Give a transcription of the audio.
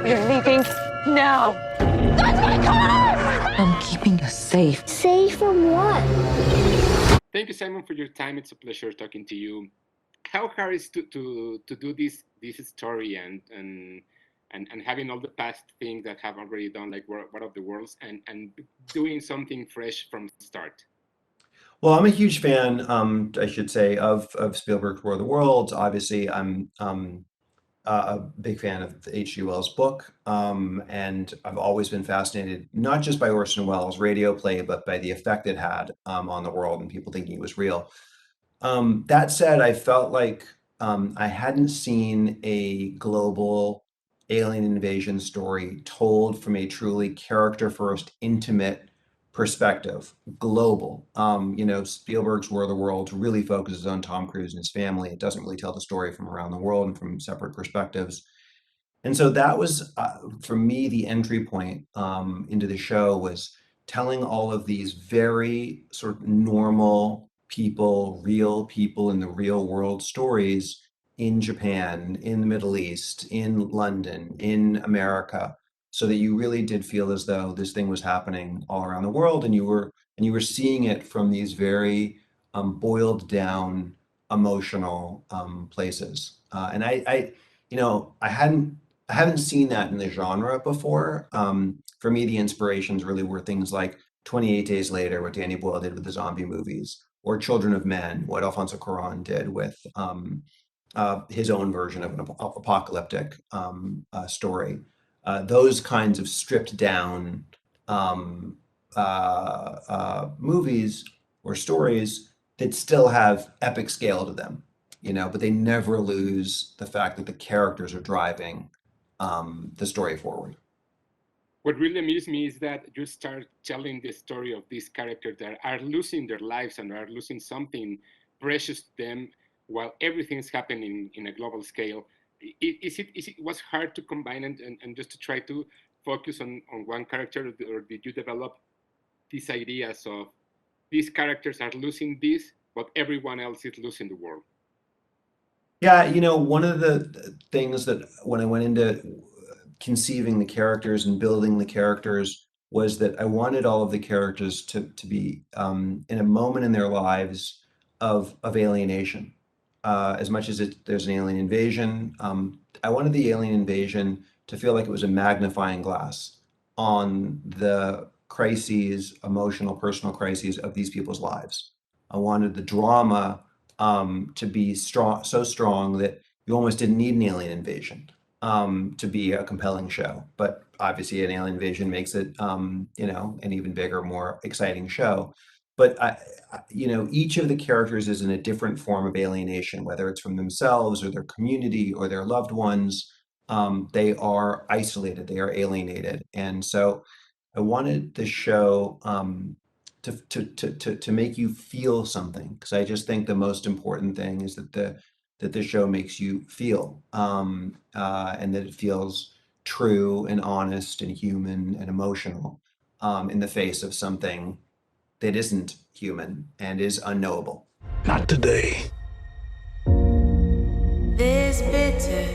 You're leaving now. That's my car! I'm keeping us safe. Safe from what? Thank you, Simon, for your time. It's a pleasure talking to you. How hard is to do this story and having all the past things that have already done, like War of the Worlds, and doing something fresh from the start? Well, I'm a huge fan, I should say, of Spielberg's War of the Worlds. Obviously, I'm a big fan of the H.G. Wells book, and I've always been fascinated not just by Orson Welles' radio play, but by the effect it had on the world and people thinking it was real. That said, I felt like I hadn't seen a global alien invasion story told from a truly character-first, intimate perspective, global. Spielberg's War of the Worlds really focuses on Tom Cruise and his family. It doesn't really tell the story from around the world and from separate perspectives. And so that was, for me, the entry point into the show was telling all of these very sort of normal people, real people in the real world stories in Japan, in the Middle East, in London, in America, so that you really did feel as though this thing was happening all around the world, and you were seeing it from these very boiled down emotional places. And I haven't seen that in the genre before. For me, the inspirations really were things like 28 Days Later, what Danny Boyle did with the zombie movies, or Children of Men, what Alfonso Cuarón did with his own version of an apocalyptic story. Those kinds of stripped down movies or stories that still have epic scale to them, but they never lose the fact that the characters are driving the story forward. What really amused me is that you start telling the story of these characters that are losing their lives and are losing something precious to them while everything's happening in a global scale. It was hard to combine and just to try to focus on one character, or did you develop these ideas of these characters are losing this, but everyone else is losing the world? Yeah, one of the things that when I went into conceiving the characters and building the characters was that I wanted all of the characters to be in a moment in their lives of alienation. As much as there's an alien invasion, I wanted the alien invasion to feel like it was a magnifying glass on the crises, emotional, personal crises of these people's lives. I wanted the drama to be strong, so strong that you almost didn't need an alien invasion to be a compelling show. But obviously, an alien invasion makes it, an even bigger, more exciting show. But each of the characters is in a different form of alienation, whether it's from themselves or their community or their loved ones. They are isolated, they are alienated, and so I wanted the show to make you feel something, because I just think the most important thing is that the show makes you feel, and that it feels true and honest and human and emotional in the face of something that isn't human and is unknowable. Not today. This bitter